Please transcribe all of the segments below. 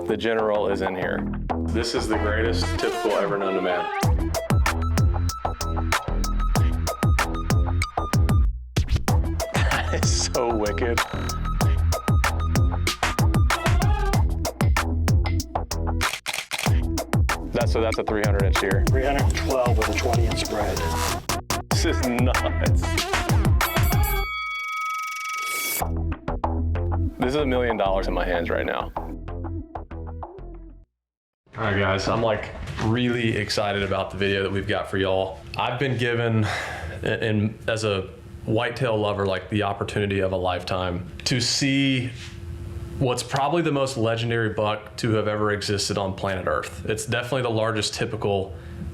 The General is in here. This is the greatest typical ever known to man. That is so wicked. That's a 300-inch deer. 312 with a 20-inch spread. This is nuts. This is $1 million in my hands right now. All right, guys, I'm like really excited about the video that we've got for y'all. I've been given, as a whitetail lover, like the opportunity of a lifetime to see what's probably the most legendary buck to have ever existed on planet Earth. It's definitely the largest typical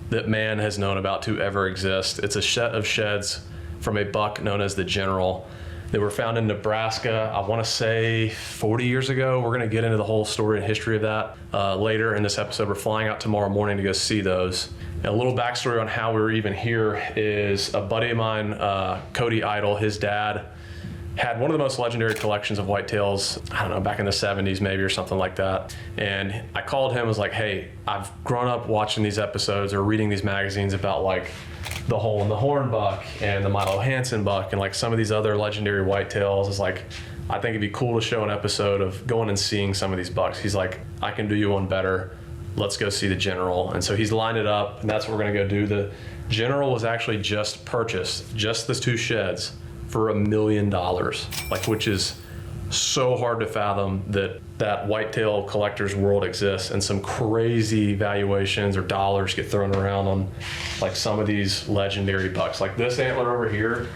that man has known about to ever exist. It's a set of sheds from a buck known as the General. They were found in Nebraska, I want to say 40 years ago. We're going to get into the whole story and history of that later in this episode. We're flying out tomorrow morning to go see those. And a little backstory on how we were even here is a buddy of mine, Cody Idle, his dad, had one of the most legendary collections of whitetails, I don't know, back in the 70s maybe or something like that. And I called him, was like, hey, I've grown up watching these episodes or reading these magazines about like the Hole in the Horn buck and the Milo Hansen buck and like some of these other legendary whitetails. Is like, I think it'd be cool to show an episode of going and seeing some of these bucks. He's like, I can do you one better. Let's go see the General. And so he's lined it up, and that's what we're gonna go do. The General was actually just purchased, just the 2 sheds, for $1 million, like, which is so hard to fathom that whitetail collector's world exists, and some crazy valuations or dollars get thrown around on like some of these legendary bucks. Like this antler over here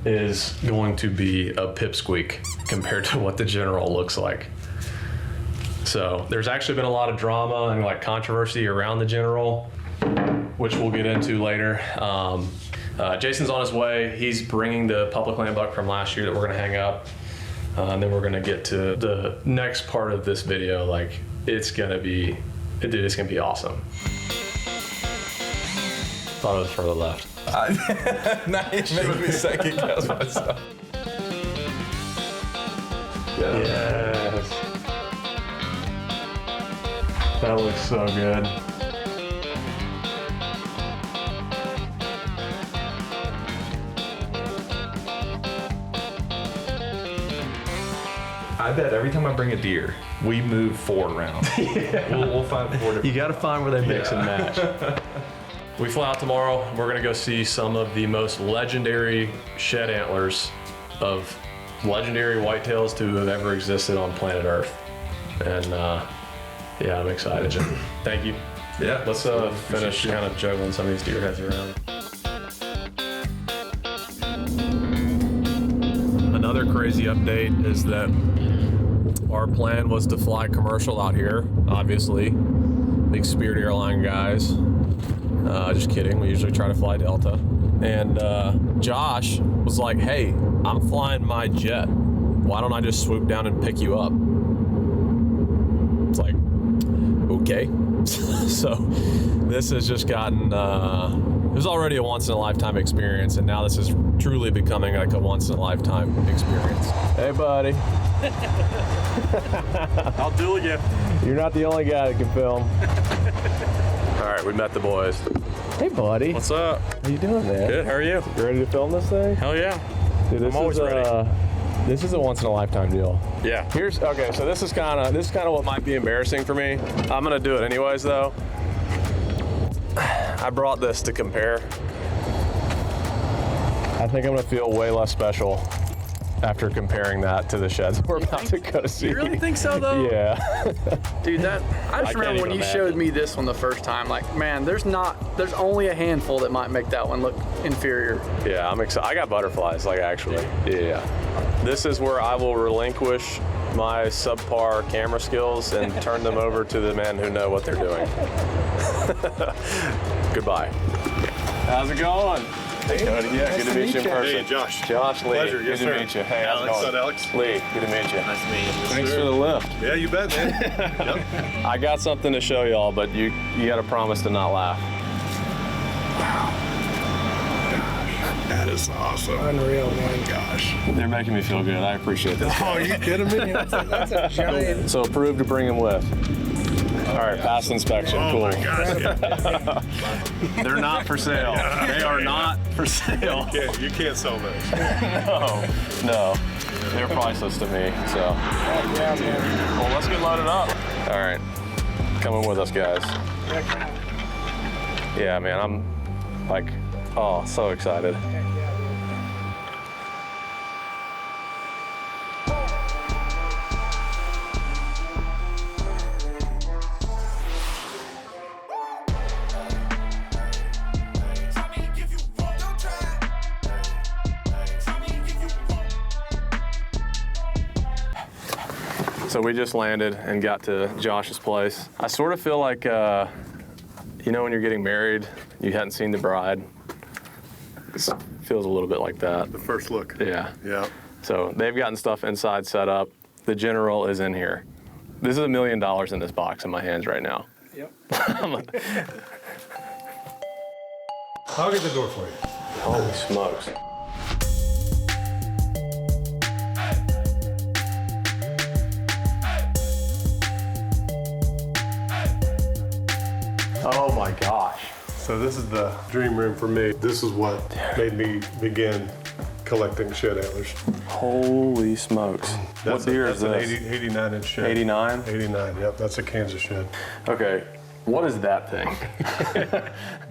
is going to be a pipsqueak compared to what the General looks like. So there's actually been a lot of drama and like controversy around the General, which we'll get into later. Jason's on his way. He's bringing the public land buck from last year that we're gonna hang up. And then we're gonna get to the next part of this video. Like, it's gonna be awesome. Thought it was further left. Now it makes me second guess myself. Yes. That looks so good. I bet every time I bring a deer, we move 4 rounds. Yeah. We'll find 4 different. You gotta find where they mix and match. We fly out tomorrow. We're gonna go see some of the most legendary shed antlers of legendary whitetails to have ever existed on planet Earth. And yeah, I'm excited. Thank you. Yeah. Let's finish kind of juggling some of these deer heads around. Another crazy update is that our plan was to fly commercial out here, obviously. Big Spirit Airline guys. Just kidding, we usually try to fly Delta. And Josh was like, hey, I'm flying my jet. Why don't I just swoop down and pick you up? It's like, okay. So this has just gotten, it was already a once in a lifetime experience, and now this is truly becoming like a once in a lifetime experience. Hey, buddy. I'll duel you. You're not the only guy that can film. All right, we met the boys. Hey, buddy. What's up? How you doing, man? Good, how are you? You ready to film this thing? Hell yeah. Dude, I'm always ready. This is a once in a lifetime deal. Yeah. Okay, so this is kind of what might be embarrassing for me. I'm gonna do it anyways though. I brought this to compare. I think I'm gonna feel way less special after comparing that to the sheds we're about to go see. You really think so though? Yeah. Dude, I just remember when you showed me this one the first time, like, man, there's only a handful that might make that one look inferior. Yeah, I'm excited. I got butterflies, like, actually. Yeah. This is where I will relinquish my subpar camera skills and turn them over to the men who know what they're doing. Goodbye. How's it going? Hey, Cody. Yeah, Nice good to to meet meet you in you. person. Hey, Josh. Josh, Lee. Pleasure. Good Yes, to sir. meet you. Hey, how's it Alex. going? Alex. Lee, good to meet you. Nice to meet you. Thanks for the lift. Yeah, you bet, man. Yep. I got something to show y'all, but you got to promise to not laugh. That is awesome. Unreal, man. Gosh. They're making me feel good. I appreciate this. Oh, are you kidding me? That's a giant. So approved to bring him with. All right, pass inspection. Oh Cool. my gosh. They're not for sale. They are not for sale. You can't sell those. No. They're priceless to me. So. Yeah, man. Well, let's get loaded up. All right, coming with us, guys. Yeah, man, I'm like, oh, so excited. So we just landed and got to Josh's place. I sort of feel like, you know, when you're getting married, you hadn't seen the bride. It feels a little bit like that. The first look. Yeah. Yeah. So they've gotten stuff inside set up. The general is in here. This is $1 million in this box in my hands right now. Yep. I'll get the door for you. Holy smokes. Oh my gosh. So this is the dream room for me. This is what made me begin collecting shed antlers. Holy smokes. What deer is that's this? an 89-inch shed. 89? 89, yep, that's a Kansas shed. Okay, what is that thing?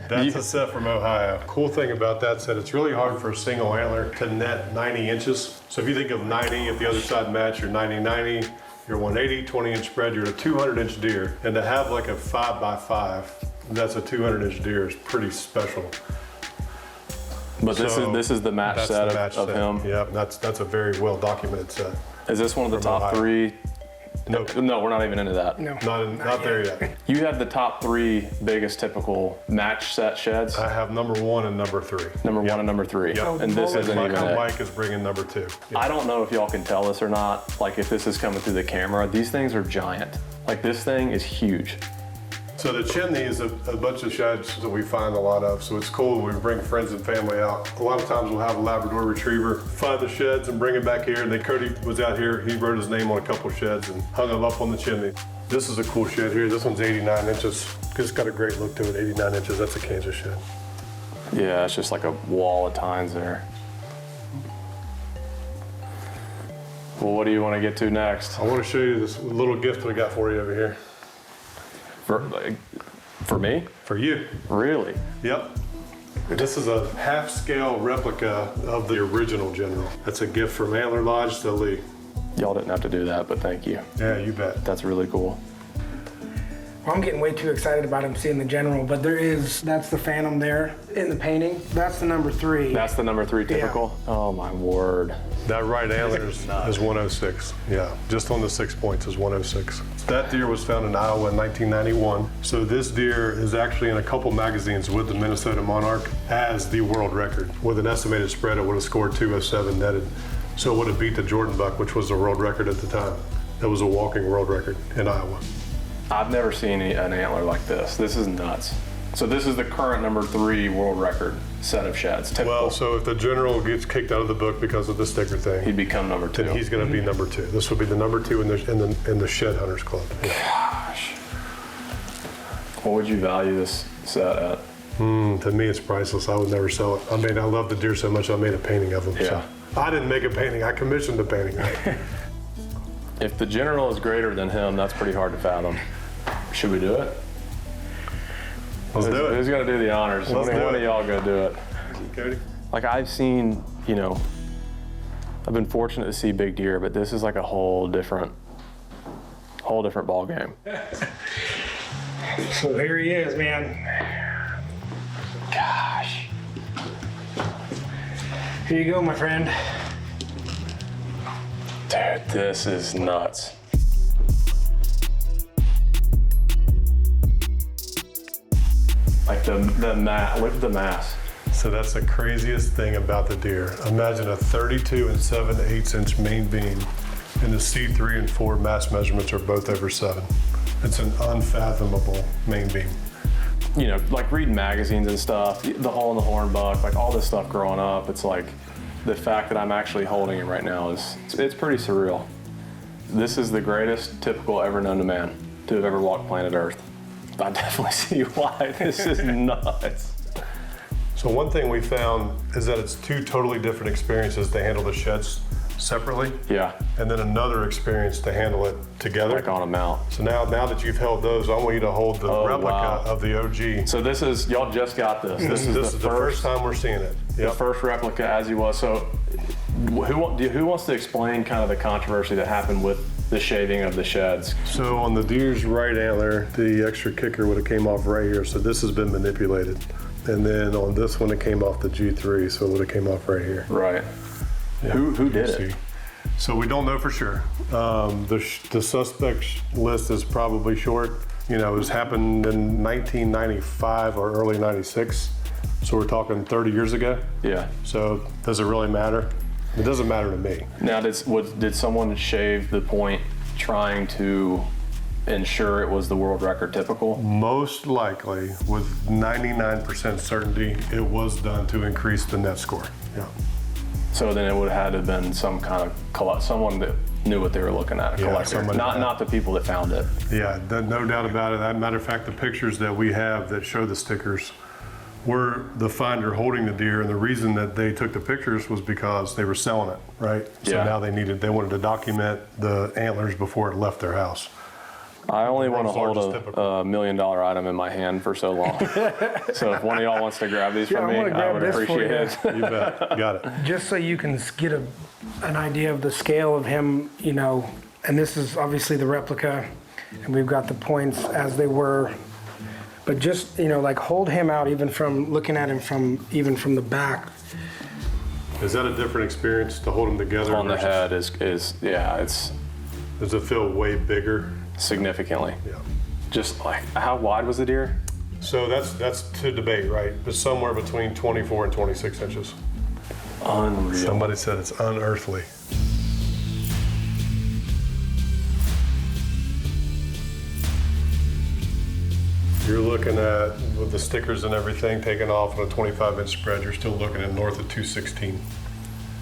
That's a set from Ohio. Cool thing about that set, it's really hard for a single antler to net 90 inches. So if you think of 90, if the other side match, you're 90-90, you're 180, 20-inch spread, you're a 200-inch deer. And to have like a 5x5, that's a 200-inch deer is pretty special. But So this is the match that's set the match of set. him. Yep, that's a very well documented set. Is this one of the From top Ohio. 3? Nope. No, we're not even into that. No. Not there yet. You have the top 3 biggest typical match set sheds. I have number 1 and number 3. Number 1 and number 3. Yep. And this isn't even it. Mike is bringing number 2. I don't know if y'all can tell this or not, like if this is coming through the camera. These things are giant. Like this thing is huge. So the chimney is a bunch of sheds that we find a lot of. So it's cool when we bring friends and family out. A lot of times we'll have a Labrador retriever find the sheds and bring it back here. And then Cody was out here, he wrote his name on a couple sheds and hung them up on the chimney. This is a cool shed here. This one's 89 inches. It's got a great look to it, 89 inches. That's a Kansas shed. Yeah, it's just like a wall of tines there. Well, what do you want to get to next? I want to show you this little gift that I got for you over here. For me? For you. Really? Yep. This is a half-scale replica of the original General. That's a gift from Antler Lodge to Lee. Y'all didn't have to do that, but thank you. Yeah, you bet. That's really cool. Well, I'm getting way too excited about him seeing the general, but that's the Phantom there in the painting. That's the number 3. That's the number 3 typical? Yeah. Oh my word. That right antler is 106. Yeah, just on the 6 points is 106. That deer was found in Iowa in 1991. So this deer is actually in a couple magazines with the Minnesota Monarch as the world record. With an estimated spread, it would have scored 207 netted. So it would have beat the Jordan buck, which was the world record at the time. That was a walking world record in Iowa. I've never seen an antler like this. This is nuts. So this is the current number 3 world record set of sheds. Typical. Well, so if the General gets kicked out of the book because of the sticker thing, He'd become number 2. then he's going to be number 2. This would be the number 2 in the Shed Hunters Club. Yeah. Gosh. What would you value this set at? To me, it's priceless. I would never sell it. I mean, I love the deer so much, I made a painting of them. Yeah. So. I didn't make a painting. I commissioned the painting. If the general is greater than him, that's pretty hard to fathom. Should we do it? Let's do it. Who's gonna do the honors? Let's do One it. of y'all go do it. Cody? Like I've seen, you know, I've been fortunate to see big deer, but this is like a whole different ball game. So here he is, man. Gosh. Here you go, my friend. Dude, this is nuts. Like the mass, look at the mass. So that's the craziest thing about the deer. Imagine a 32 and 7/8 inch main beam, and the C3 and 4 mass measurements are both over 7. It's an unfathomable main beam. you know, like reading magazines and stuff, the hole in the horn buck, like all this stuff growing up, it's like the fact that I'm actually holding it right now it's pretty surreal. This is the greatest typical ever known to man to have ever walked planet Earth. I definitely see why. This is nuts. So one thing we found is that it's two totally different experiences to handle the sheds separately. Yeah. And then another experience to handle it together. Like on a mount. So now that you've held those, I want you to hold the replica of the OG. So this is, y'all just got this. This is the first time we're seeing it. The first replica as he was. So who wants to explain kind of the controversy that happened with the shaving of the sheds? So on the deer's right antler, the extra kicker would have came off right here. So this has been manipulated. And then on this one, it came off the G3, so it would have came off right here. Right. Yeah. Who did it? So we don't know for sure. The suspect list is probably short. You know, it was happened in 1995 or early 96. So we're talking 30 years ago. Yeah. So does it really matter? It doesn't matter to me. Now, did someone shave the point trying to ensure it was the world record typical? Most likely, with 99% certainty, it was done to increase the net score. Yeah. So then it would have had to have been some kind of someone that knew what they were looking at, a collector, not the people that found it. Yeah, no doubt about it. As a matter of fact, the pictures that we have that show the stickers were the finder holding the deer, and the reason that they took the pictures was because they were selling it, right? So Yeah. now they wanted to document the antlers before it left their house. I only want to World's hold largest typical. $1 million item in my hand for so long. So if one of y'all wants to grab these Yeah, from I me, wanna I grab would this for appreciate you. it. You bet. Got it. Just so you can get an idea of the scale of him, you know, and this is obviously the replica, and we've got the points as they were. But just, you know, like hold him out even from looking at him from the back. Is that a different experience to hold them together? On the versus- head is yeah, it's Does it feel way bigger? significantly. Yeah. Just like, how wide was the deer? So that's to debate, right? But somewhere between 24 and 26 inches. Unreal. Somebody said it's unearthly. You're looking at, with the stickers and everything taken off on a 25-inch spread, you're still looking at north of 216,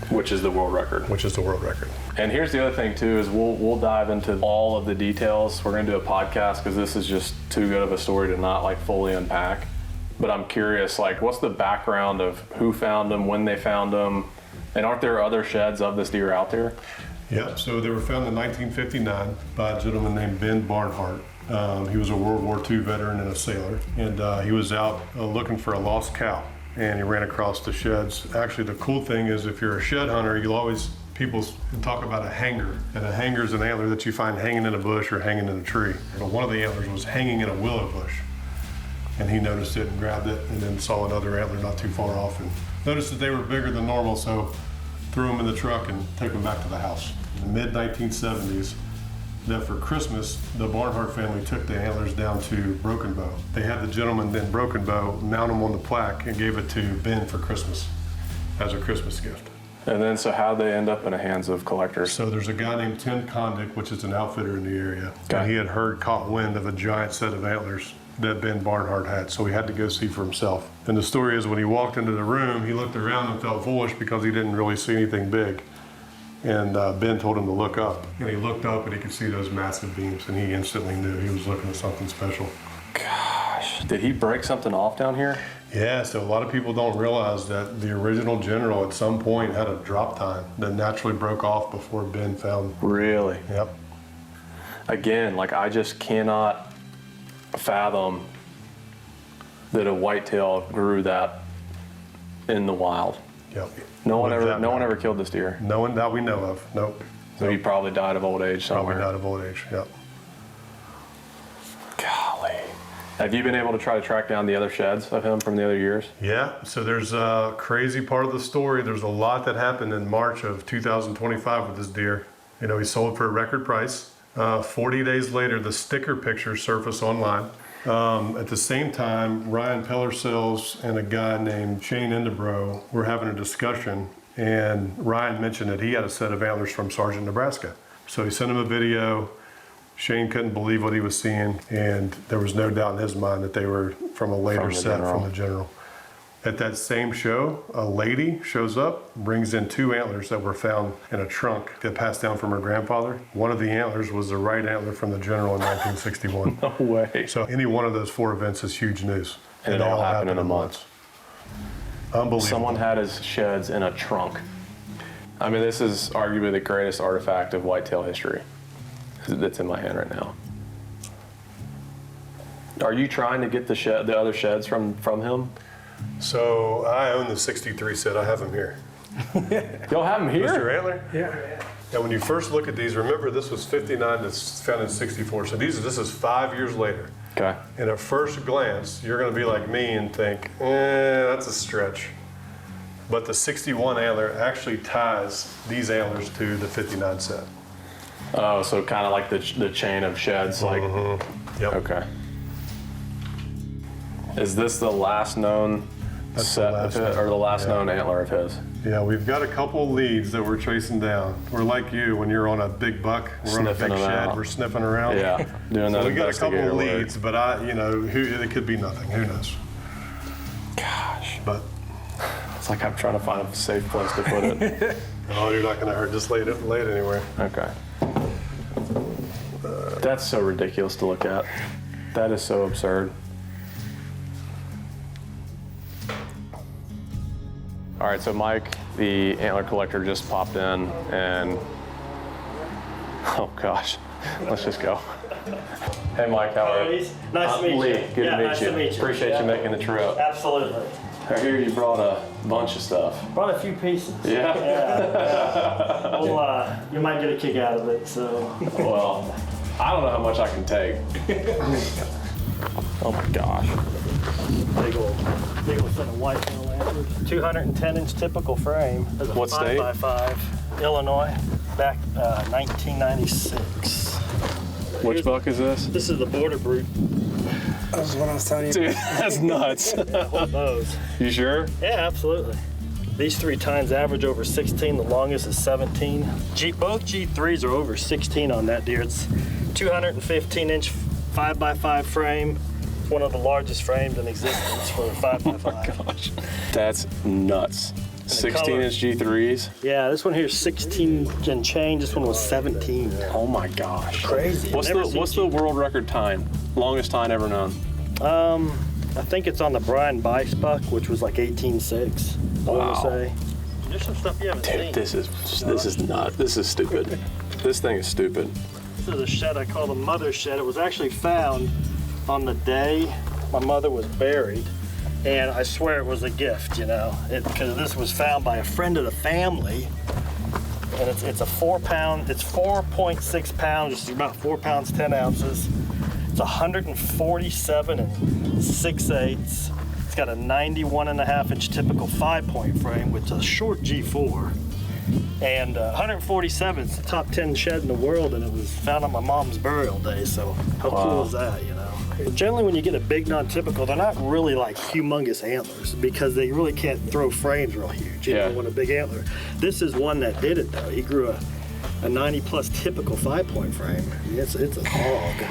Which is the world record. which is the world record. And here's the other thing too, is we'll dive into all of the details. We're gonna do a podcast because this is just too good of a story to not like fully unpack. But I'm curious, like, what's the background of who found them, when they found them, and aren't there other sheds of this deer out there? Yeah, so they were found in 1959 by a gentleman named Ben Barnhart. He was a World War II veteran and a sailor, and he was out looking for a lost cow, and he ran across the sheds. Actually, the cool thing is if you're a shed hunter, people talk about a hanger, and a hanger is an antler that you find hanging in a bush or hanging in a tree. But one of the antlers was hanging in a willow bush, and he noticed it and grabbed it, and then saw another antler not too far off, and noticed that they were bigger than normal, so threw them in the truck and took them back to the house. In the mid-1970s, that for Christmas, the Barnhart family took the antlers down to Broken Bow. They had the gentleman in Broken Bow mount them on the plaque and gave it to Ben for Christmas as a Christmas gift. And then, so how'd they end up in the hands of collectors? So there's a guy named Tim Condick, which is an outfitter in the area. Okay. And he had caught wind of a giant set of antlers that Ben Barnhart had, so he had to go see for himself. And the story is when he walked into the room, he looked around and felt foolish because he didn't really see anything big. And Ben told him to look up. And he looked up and he could see those massive beams, and he instantly knew he was looking at something special. Gosh, did he break something off down here? Yeah, so a lot of people don't realize that the original general at some point had a drop time that naturally broke off before Ben found. Really? Yep. Again, like, I just cannot fathom that a whitetail grew that in the wild. Yep. No one With ever killed this deer. No one that we know of. Nope. So he probably died of old age Probably somewhere. died of old age. Yep. Golly. Have you been able to try to track down the other sheds of him from the other years? Yeah, so there's a crazy part of the story. There's a lot that happened in March of 2025 with this deer. You know, he sold for a record price. 40 days later, the sticker pictures surfaced online. At the same time, Ryan Pellersells and a guy named Shane Endebro were having a discussion, and Ryan mentioned that he had a set of antlers from Sargent, Nebraska. So he sent him a video. Shane couldn't believe what he was seeing, and there was no doubt in his mind that they were from a later set from the General. At that same show, a lady shows up, brings in 2 antlers that were found in a trunk that passed down from her grandfather. One of the antlers was the right antler from the General in 1961. No way. So any one of those 4 events is huge news. And it all happened in a month. Unbelievable. Someone had his sheds in a trunk. I mean, this is arguably the greatest artifact of whitetail history that's in my hand right now. Are you trying to get the other sheds from him? So I own the 63 set. I have them here. Y'all have him here? Mr. Antler? Yeah. And when you first look at these, remember this was 59, that's found in 64. So this is 5 years later. Okay. And at first glance, you're going to be like me and think, that's a stretch. But the 61 antler actually ties these antlers to the 59 set. Oh, so kind of like the chain of sheds, like. Yep. Okay. Is this the last known set of his, or the last known antler of his? Yeah, we've got a couple leads that we're chasing down. We're like you when you're on a big buck, we're on a Sniffing big them shed, out. we're sniffing around. Yeah, doing that. So we got a couple investigator work. leads, but it could be nothing. Who knows? Gosh, But it's like I'm trying to find a safe place to put it. oh, you're not going to hurt. Just lay it anywhere. Okay. That's so ridiculous to look at. That is so absurd. All right, so Mike, the antler collector, just popped in, and oh gosh, let's just go. Hey Mike, how are you? Nice to meet you. Lee, good Yeah, to meet nice you. to meet you. Appreciate Yeah. you making the trip. Absolutely. I hear you brought a bunch of stuff. Brought a few pieces. Yeah? Yeah. Well, you might get a kick out of it, so. Well, I don't know how much I can take. Oh my gosh. Big old set of whitetail antlers. 210-inch typical frame. There's a What state? 5x5, Illinois, back 1996. Which buck is this? This is the border brute. That was what I was telling you. Dude, that's nuts. Hold those. You sure? Yeah, absolutely. These 3 tines average over 16. The longest is 17. Both G3s are over 16 on that deer. It's 215-inch 5x5 frame. It's one of the largest frames in existence for a 5x5. Gosh, that's nuts. 16-inch G3s. Yeah, this one here is 16 and change. This one was 17. Oh my gosh. Crazy. What's the world record tine? Longest tine ever known? I think it's on the Brian Bice buck, which was like 18.6. I want to say. There's some stuff you haven't seen. Dude, this is nuts. This is stupid. This thing is stupid. This is a shed I call the mother shed. It was actually found on the day my mother was buried, and I swear it was a gift, because this was found by a friend of the family, and it's a 4-pound, it's 4.6 pounds, it's about 4 pounds 10 ounces. It's 147 and 6/8. It's got a 91.5-inch typical 5-point frame with a short G4. And 147 is the top 10 shed in the world, and it was found on my mom's burial day, so how cool is that, But generally when you get a big non-typical, they're not really like humongous antlers because they really can't throw frames real huge, when a big antler. This is one that did it though. He grew a 90-plus typical 5-point frame. I mean, it's a hog.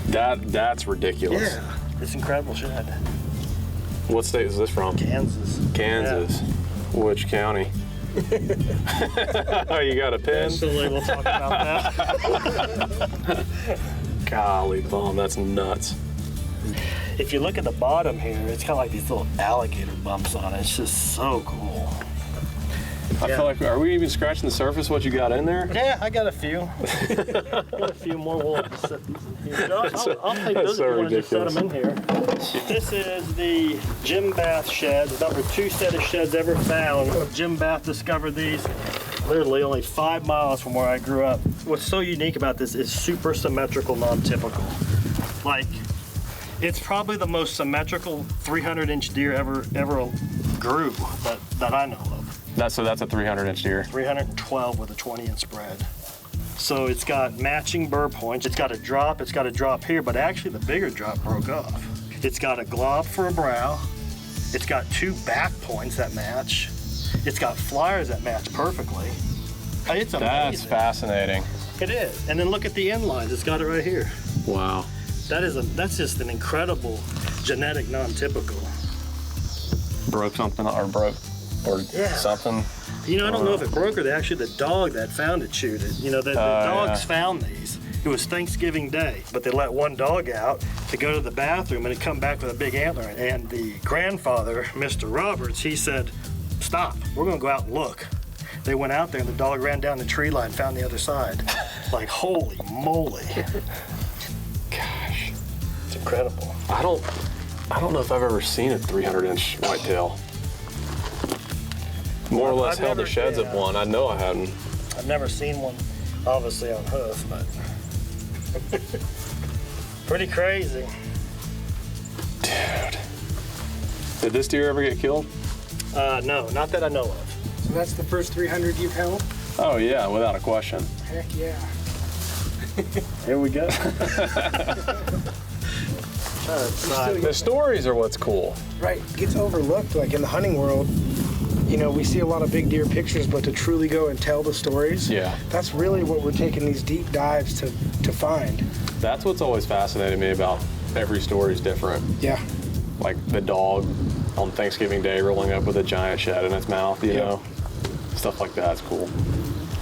That's ridiculous. Yeah, it's incredible shed. What state is this from? Kansas. Kansas. Yeah. Which county? Oh, you got a pin? Eventually we'll talk about that. Golly bum, that's nuts. If you look at the bottom here, it's got like these little alligator bumps on it. It's just so cool. I feel like, are we even scratching the surface what you got in there? Yeah, I got a few. Got a few more. We'll just set these in here. I'll take those so if you want to just set ridiculous. them in here. This is the Jim Bath shed, the number 2 set of sheds ever found. Jim Bath discovered these literally only 5 miles from where I grew up. What's so unique about this is super symmetrical, non-typical. Like, it's probably the most symmetrical 300-inch deer ever grew that I know of. So that's a 300-inch deer. 312 with a 20-inch spread. So it's got matching burr points. It's got a drop here, but actually the bigger drop broke off. It's got a glob for a brow. It's got 2 back points that match. It's got flyers that match perfectly. It's amazing. That's fascinating. It is. And then look at the end lines. It's got it right here. Wow. That's just an incredible genetic non-typical. Broke something or Yeah. something. You know, I don't know if it broke or the dog that found it chewed it. You know, the dogs found these. It was Thanksgiving Day, but they let one dog out to go to the bathroom and it come back with a big antler. And the grandfather, Mr. Roberts, he said, "Stop, we're gonna go out and look." They went out there and the dog ran down the tree line, found the other side. Like, holy moly. Gosh. It's incredible. I don't know if I've ever seen a 300-inch whitetail. More or less I've held the never- sheds yeah. of one. I know I hadn't. I've never seen one, obviously on hoof, but pretty crazy. Dude. Did this deer ever get killed? No, not that I know of. So that's the first 300 you've held? Oh yeah, without a question. Heck yeah. Here we go. The stories are what's cool. Right, gets overlooked, like in the hunting world. You know, we see a lot of big deer pictures, but to truly go and tell the stories, Yeah. that's really what we're taking these deep dives to find. That's what's always fascinated me about every story is different. Yeah. Like the dog on Thanksgiving Day rolling up with a giant shed in its mouth, you know? Stuff like that's cool.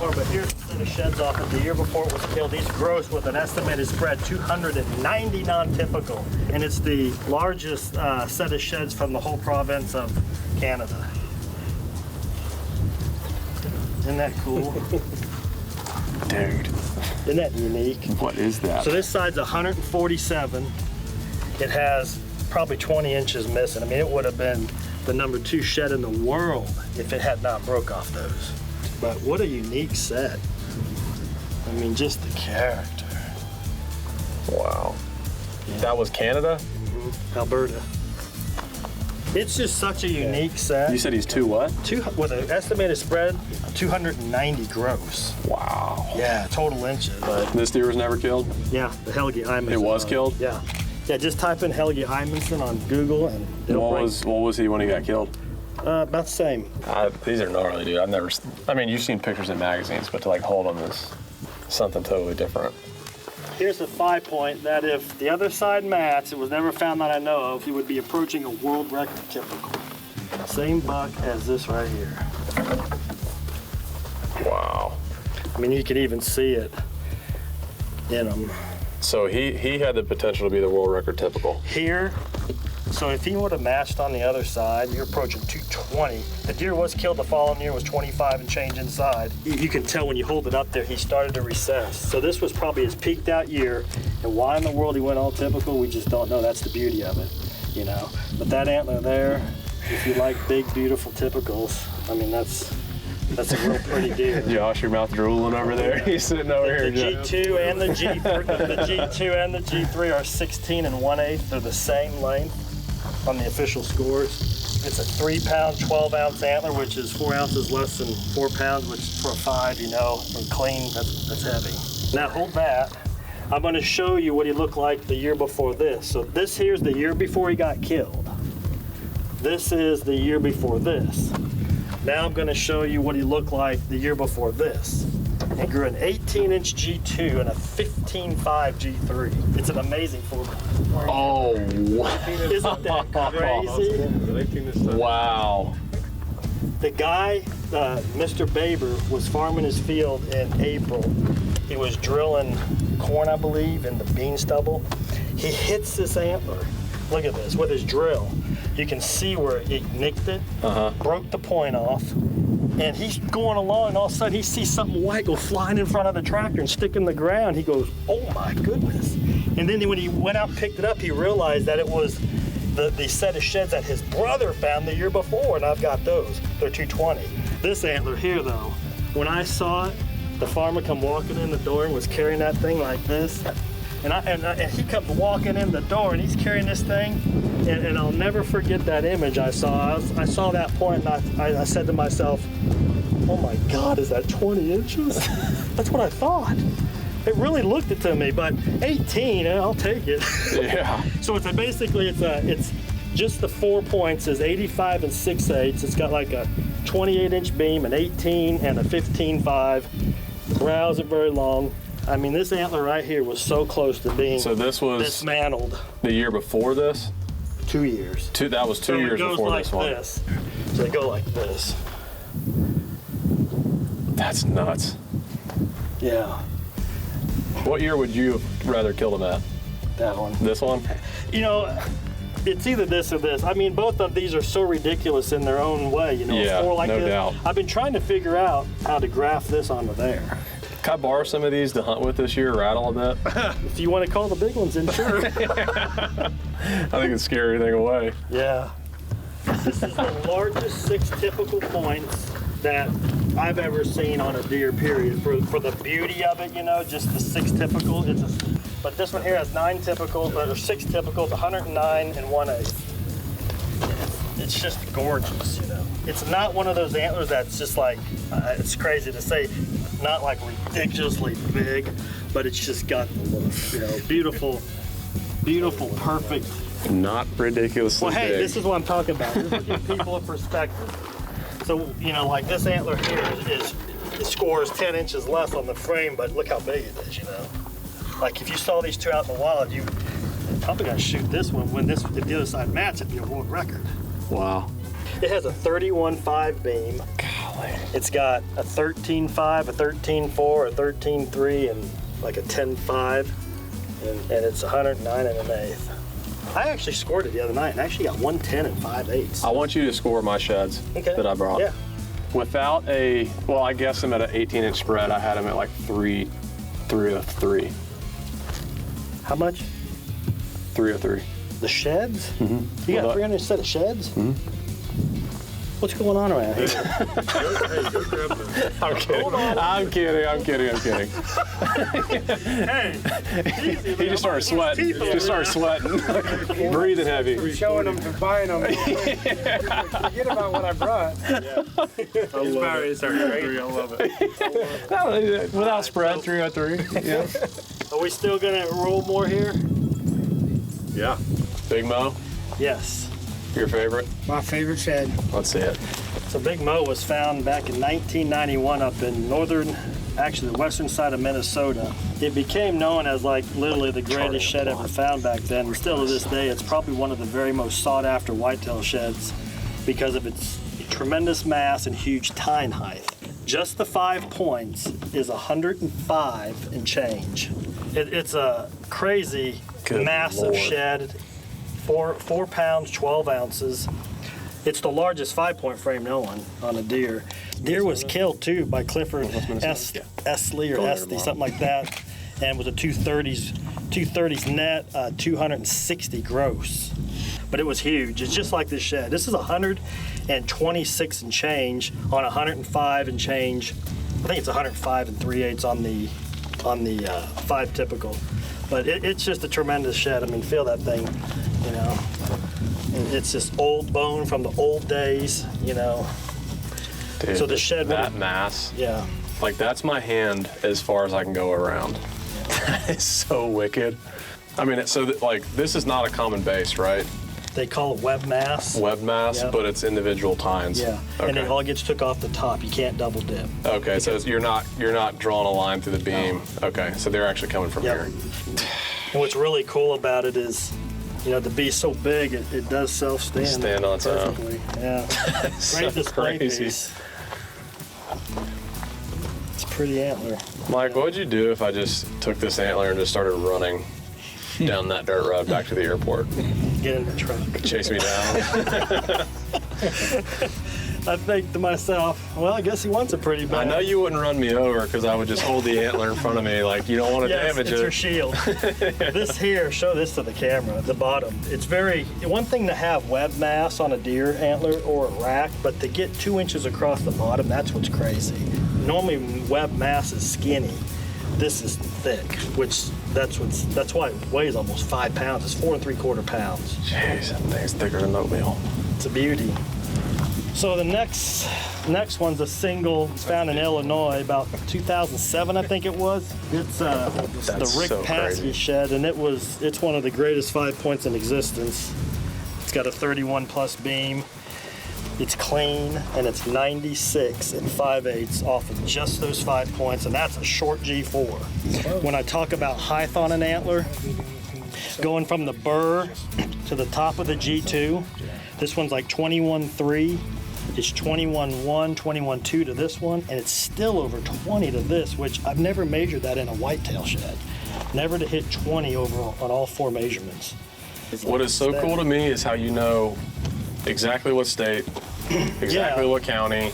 Oh, but here's a set of sheds off of the year before it was killed. These gross with an estimated spread 290 non-typical, and it's the largest set of sheds from the whole province of Canada. Isn't that cool? Dude, Isn't that unique? what is that? So this side's 147. It has probably 20 inches missing. I mean, it would have been the number 2 shed in the world if it had not broke off those. But what a unique set. I mean, just the character. Wow. That was Canada? Alberta. It's just such a unique set. You said he's two what? With an estimated spread, 290 gross. Wow. Yeah, total inches. But This deer was never killed? yeah, the Helge Imanson. It was killed? Yeah. Yeah, just type in Helge Imanson on Google and it'll What was he when he got killed? about the same. These are gnarly, dude. I mean, you've seen pictures in magazines, but to like hold them is something totally different. Here's a 5-point that if the other side matched, it was never found that I know of, he would be approaching a world record typical. Same buck as this right here. Wow. I mean, you can even see it in him. So he had the potential to be the world record typical. Here, so if he would have matched on the other side, you're approaching 220. The deer was killed the following year, was 25 and change inside. You can tell when you hold it up there, he started to recess. So this was probably his peaked out year, and why in the world he went all typical, we just don't know. That's the beauty of it, you know. But that antler there, if you like big, beautiful typicals, I mean, that's a real pretty deer. Josh, your mouth drooling over there. He's sitting over The here. G2 and the G2 and the G3 are 16 1/8. They're the same length on the official scores. It's a 3-pound, 12-ounce antler, which is 4 ounces less than 4 pounds, which for a 5, you know, and clean, that's heavy. Now hold that. I'm going to show you what he looked like the year before this. So this here's the year before he got killed. This is the year before this. Now I'm going to show you what he looked like the year before this. He grew an 18-inch G2 and a 15.5 G3. It's an amazing 4x. Oh, Isn't that crazy? wow. The guy, Mr. Baber, was farming his field in April. He was drilling corn, I believe, in the bean stubble. He hits this antler. Look at this, with his drill. You can see where it nicked it, broke the point off, and he's going along, and all of a sudden he sees something white go flying in front of the tractor and stick in the ground. He goes, oh my goodness. And then when he went out and picked it up, he realized that it was the set of sheds that his brother found the year before, and I've got those. They're 220. This antler here, though, when I saw it, the farmer come walking in the door and was carrying that thing like this. And he comes walking in the door and he's carrying this thing, and I'll never forget that image I saw. I saw that point and I said to myself, oh my God, is that 20 inches? That's what I thought. It really looked it to me, but 18, I'll take it. Yeah. So it's just the 4 points is 85 and 6/8. It's got like a 28-inch beam, an 18 and a 15.5. Brow isn't very long. I mean, this antler right here was so close to being So this was dismantled. the year before this? 2 years. That was 2 years before this one. So it goes like this. So they go like this. That's nuts. Yeah, What year would you have rather killed him at? that one. This one? You know, it's either this or this. I mean, both of these are so ridiculous in their own way. You know, Yeah, a four like no this. doubt. I've been trying to figure out how to graft this onto there. Can I borrow some of these to hunt with this year, rattle a bit? If you want to call the big ones in, sure. I think it'd scare everything away. Yeah. This is the largest 6 typical points that I've ever seen on a deer, period. For the beauty of it, you know, just the 6 typical. But this one here has 9 typical, or 6 typical, it's 109 and 1/8. It's just gorgeous, you know. It's not one of those antlers that's just like, it's crazy to say, not like ridiculously big, but it's just got the look, you know, beautiful, beautiful, perfect. Not ridiculously Well, hey, big. this is what I'm talking about. This will give people a perspective. So, you know, like this antler here it scores 10 inches less on the frame, but look how big it is, you know. Like if you saw these two out in the wild, you probably got to shoot this one when if the other side matched, it'd be a world record. Wow. It has a 31.5 beam. Golly. It's got a 13.5, a 13.4, a 13.3, and like a 10.5, and it's 109 and 1/8. I actually scored it the other night and actually got 110 and 5/8. I want you to score my sheds that I brought. Yeah. Without well, I guess him at an 18-inch spread. I had him at like 303. How much? 303. The sheds? Mm-hmm. You got Well, 300 set of sheds? Mm-hmm. What's going on around here? I'm kidding. I'm kidding. Hey, easy, He just started sweating. Breathing heavy. Showing them to buying them. Forget about what I brought. Without spread, 303. Yeah. Are we still gonna roll more here? Yeah. Big Mo, Yes. your favorite? My favorite shed. Let's see it. So Big Mo was found back in 1991 up in actually the western side of Minnesota. It became known as like literally the greatest shed ever found back then. And still to this day, it's probably one of the very most sought after whitetail sheds because of its tremendous mass and huge tine height. Just the 5 points is 105 and change. It's a crazy, Good massive Lord. shed. 4 pounds, 12 ounces. It's the largest 5-point frame known on a deer. Deer was killed too by Clifford Esley or Esty, something like that, and was a 230s net, 260 gross. But it was huge. It's just like this shed. This is 126 and change on 105 and change. I think it's 105 and 3/8 on the 5 typical. But it's just a tremendous shed. I mean, feel that thing, you know. It's just old bone from the old days, you know. Dude, So the shed that would- mass, Yeah. like that's my hand as far as I can go around. That is so wicked. I mean, this is not a common base, right? They call it web mass. Web mass, Yeah. but it's individual tines. Yeah. Okay. And it all gets took off the top. You can't double dip. Okay, so you're not drawing a line through the beam. Okay, so they're actually coming from Yep. here. And what's really cool about it is, you know, the beast so big, it does self-stand. Stand on its own. perfectly. Yeah. So Great display crazy. piece. It's a pretty antler. Mike, what would you do if I just took this antler and just started running down that dirt road back to the airport? Get in the truck. Chase me down. I think to myself, well, I guess he wants it pretty bad. I know you wouldn't run me over because I would just hold the antler in front of me like you don't want to Yes, damage it's it. your shield. This here, show this to the camera, at the bottom. It's one thing to have web mass on a deer antler or a rack, but to get 2 inches across the bottom, that's what's crazy. Normally web mass is skinny. This is thick, that's why it weighs almost 5 pounds. It's 4 3/4 pounds. Jeez, that thing's thicker than oatmeal. It's a beauty. So the next one's a single. It's found in Illinois about 2007, I think it was. It's the Rick so Paskey crazy. shed, and it's one of the greatest 5 points in existence. It's got a 31 plus beam. It's clean, and it's 96 and 5/8 off of just those 5 points, and that's a short G4. When I talk about height on an antler, going from the burr to the top of the G2, this one's like 21.3. It's 21.1, 21.2 to this one, and it's still over 20 to this, which I've never measured that in a whitetail shed. Never to hit 20 over on all 4 measurements. What is so cool to me is how you know exactly what state, exactly what county,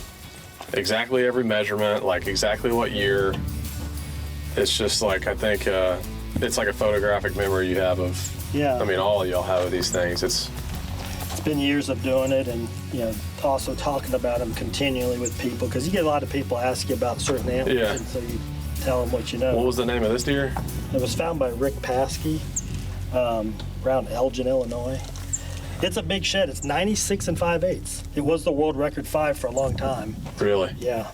exactly every measurement, like exactly what year. It's just like, I think it's like a photographic memory you have of, I mean, all of y'all have of these things. It's been years of doing it, and also talking about them continually with people, because you get a lot of people ask you about certain antlers, and so you tell them what you know. What was the name of this deer? It was found by Rick Paskey around Elgin, Illinois. It's a big shed. It's 96 and 5/8. It was the world record 5 for a long time. Really? Yeah.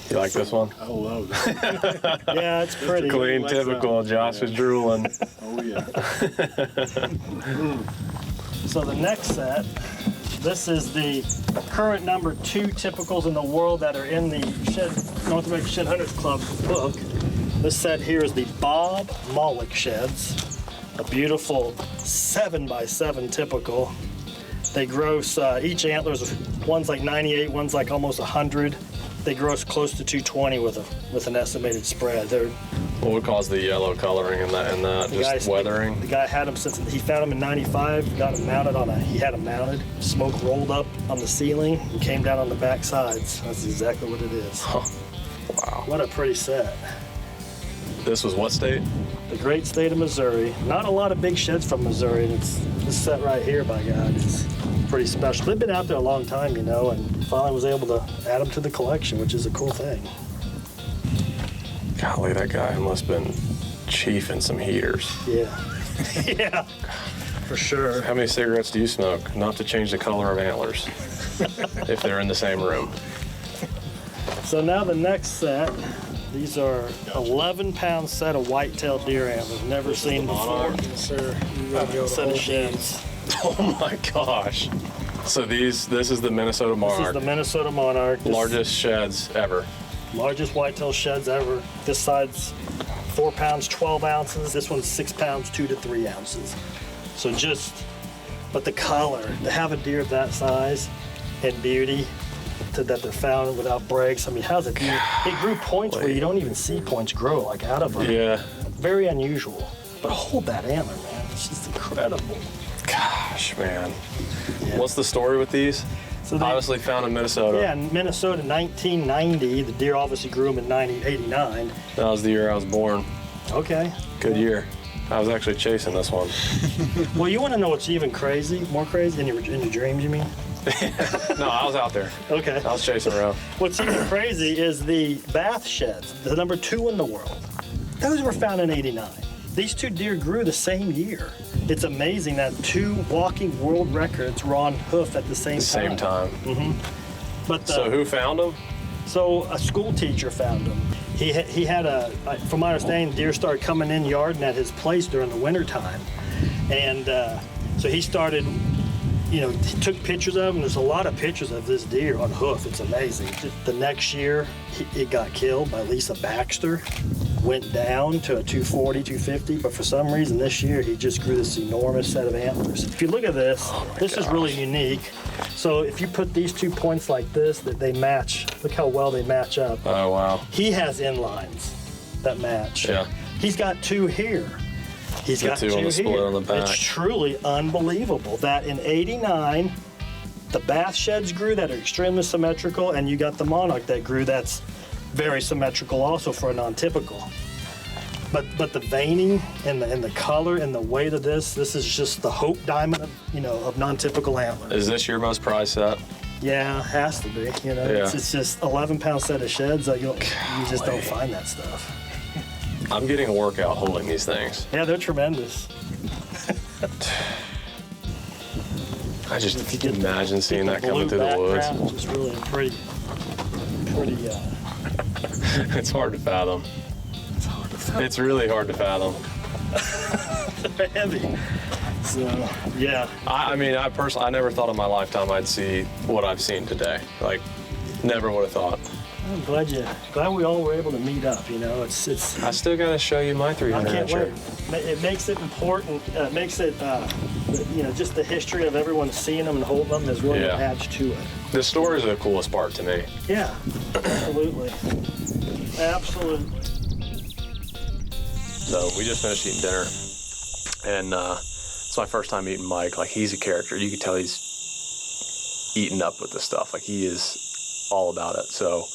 You like this one? I love that. Yeah, it's pretty. Clean, typical. Josh was drooling. Oh, yeah. So the next set, this is the current number 2 typicals in the world that are in the North American Shed Hunters Club book. This set here is the Bob Molick sheds, a beautiful 7x7 typical. They gross, each antler's, one's like 98, one's like almost 100. They gross close to 220 with an estimated spread. They're, What would cause the yellow coloring in that? Just weathering? The guy had them since, he found them in 95, got them mounted he had them mounted. Smoke rolled up on the ceiling and came down on the back sides. That's exactly what it is. Huh. Wow. What a pretty set. This was what state? The great state of Missouri. Not a lot of big sheds from Missouri, and it's this set right here, by God, it's pretty special. They've been out there a long time, and finally was able to add them to the collection, which is a cool thing. Golly, that guy must have been chiefing some heaters. Yeah. Yeah, for sure. How many cigarettes do you smoke? Not to change the color of antlers, if they're in the same room. So now the next set, these are 11-pound set of whitetail deer antlers, never seen before. Yes, sir. Set of sheds. Oh my gosh. So this is the Minnesota This Monarch. is the Minnesota Monarch. Largest sheds ever. Largest whitetail sheds ever. This side's 4 pounds, 12 ounces. This one's 6 pounds, 2 to 3 ounces. So but the color, to have a deer of that size and beauty, that they're found without breaks. I mean, how's it deer? It grew points where you don't even see points grow, like out of them. Yeah. Very unusual. But hold that antler, man. It's just incredible. Gosh, man. Yeah. What's the story with these? So they, Obviously found in Minnesota. Yeah, in Minnesota, 1990. The deer obviously grew them in 89. That was the year I was born. Okay. Good year. I was actually chasing this one. Well, you want to know what's even more crazy in your dreams, you mean? No, I was out there. Okay. I was chasing around. What's even crazy is the bath sheds, the number 2 in the world. Those were found in 89. These 2 deer grew the same year. It's amazing that 2 walking world records were on hoof at the same time. Mm-hmm. But So who found them? So a school teacher found them. He had from my understanding, deer started coming in yarding at his place during the winter time. And so he started, he took pictures of them. There's a lot of pictures of this deer on hoof. It's amazing. The next year, it got killed by Lisa Baxter. Went down to a 240, 250, but for some reason this year he just grew this enormous set of antlers. If you look at this, this is really unique. So if you put these 2 points like this, that they match, look how well they match up. Oh, wow. He has inlines that match. Yeah. He's got 2 here. He's got 2 on the split here. on the back. It's truly unbelievable that in 89, the bath sheds grew that are extremely symmetrical, and you got the Monarch that grew that's very symmetrical also for a non-typical. But the veining and the color and the weight of this is just the Hope Diamond of non-typical antlers. Is this your most prized set? Yeah, it has to be. Yeah. It's just 11-pound set of sheds that you just don't find that stuff. I'm getting a workout holding these things. Yeah, they're tremendous. I just imagine seeing that coming through the woods. It's just really pretty. It's hard to fathom. It's really hard to fathom. They're heavy. So, yeah. I mean, I personally, I never thought in my lifetime I'd see what I've seen today. Like, never would have thought. I'm glad we all were able to meet up, you know. It's I still got to show you my I 300 can't incher. wait. It makes it important. It makes it, you know, just the history of everyone seeing them and holding them is really Yeah. attached to it. The stories are the coolest part to me. Yeah, absolutely. Absolutely. So we just finished eating dinner, and it's my first time meeting Mike. Like, he's a character. You can tell he's eating up with this stuff. Like, he is all about it. So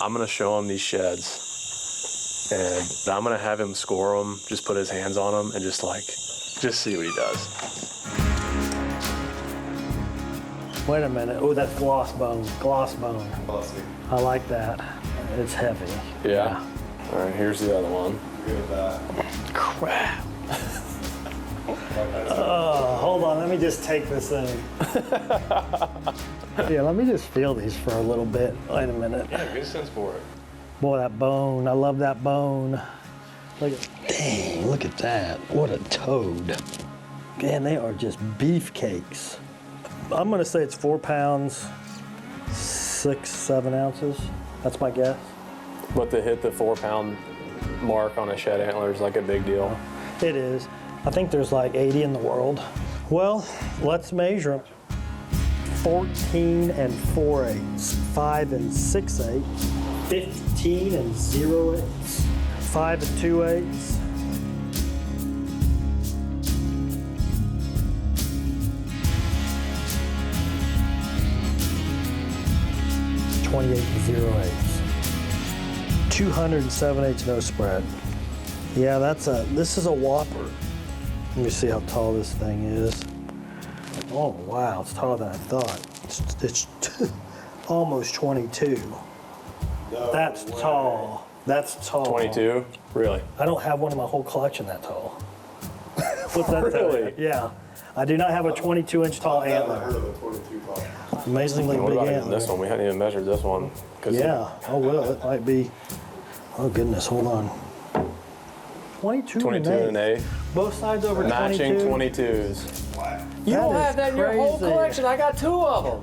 I'm gonna show him these sheds, and I'm gonna have him score them, just put his hands on them, and just see what he does. Wait a minute. Oh, that's gloss bone. Gloss bone. Glossy. I like that. It's heavy. Yeah. All right, here's the other one. Good with that. Crap. Oh, hold on. Let me just take this thing. Yeah, let me just feel these for a little bit. Wait a minute. Yeah, good sense for it. Boy, that bone. I love that bone. Look at, dang, look at that. What a toad. Man, they are just beefcakes. I'm gonna say it's 4 pounds, 6, 7 ounces. That's my guess. But to hit the 4-pound mark on a shed antler is like a big deal. It is. I think there's like 80 in the world. Well, let's measure them. 14 and 4/8, 5 and 6/8, 15 and 0/8, 5 and 2/8. 28 and 0/8, 207/8 no spread. Yeah, this is a whopper. Let me see how tall this thing is. Oh wow, it's taller than I thought. It's almost 22. No That's way. tall. That's tall. 22? Really? I don't have one in my whole collection that tall. What's that tell you? Really? Yeah. I do not have a 22-inch tall I've never antler. heard of a 22 tall. Amazingly What big about even antler. this one? We hadn't even measured this one. 'Cause Yeah. Oh well, it might be. Oh goodness, hold on. 22, 22 and an 8. Both sides over Matching 22. 22s. You don't have that in your whole collection. I got 2 of them.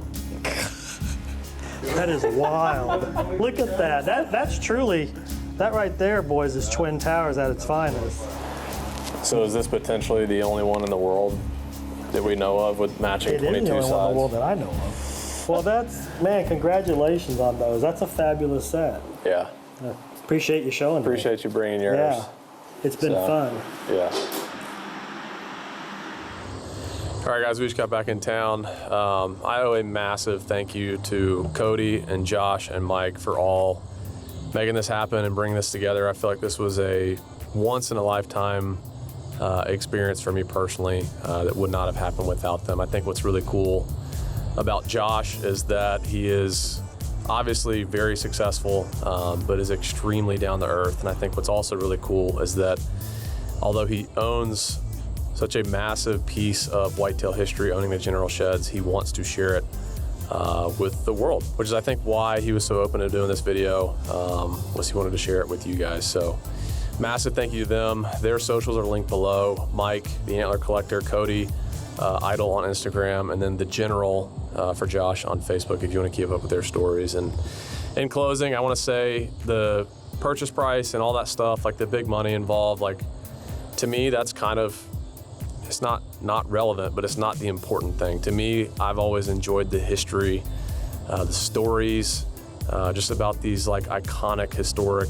That is wild. Look at that. That's truly, that right there, boys, is Twin Towers at its finest. So is this potentially the only one in the world that we know of with matching It is 22 the only sides? one in the world that I know of. Well, man, congratulations on those. That's a fabulous set. Yeah. Appreciate you showing me. Appreciate you bringing yours. Yeah, it's been So, fun. Yeah. All right, guys, we just got back in town. I owe a massive thank you to Cody and Josh and Mike for all making this happen and bringing this together. I feel like this was a once-in-a-lifetime experience for me personally that would not have happened without them. I think what's really cool about Josh is that he is obviously very successful, but is extremely down to earth. And I think what's also really cool is that although he owns such a massive piece of whitetail history, owning the General Sheds, he wants to share it with the world, which is I think why he was so open to doing this video, was he wanted to share it with you guys. So massive thank you to them. Their socials are linked below. Mike, the Antler Collector, Cody, Idol on Instagram, and then the General for Josh on Facebook if you want to keep up with their stories. And in closing, I want to say the purchase price and all that stuff, like the big money involved, like to me, that's kind of, it's not relevant, but it's not the important thing. To me, I've always enjoyed the history, the stories, just about these like iconic, historic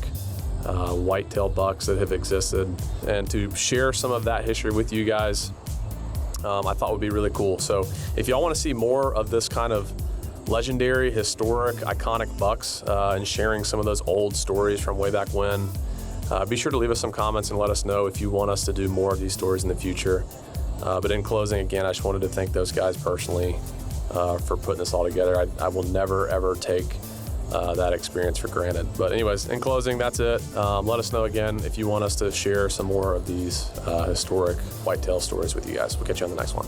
whitetail bucks that have existed. And to share some of that history with you guys, I thought would be really cool. So if y'all want to see more of this kind of legendary, historic, iconic bucks and sharing some of those old stories from way back when, be sure to leave us some comments and let us know if you want us to do more of these stories in the future. But in closing, again, I just wanted to thank those guys personally for putting this all together. I will never, ever take that experience for granted. But anyways, in closing, that's it. Let us know again if you want us to share some more of these historic whitetail stories with you guys. We'll catch you on the next one.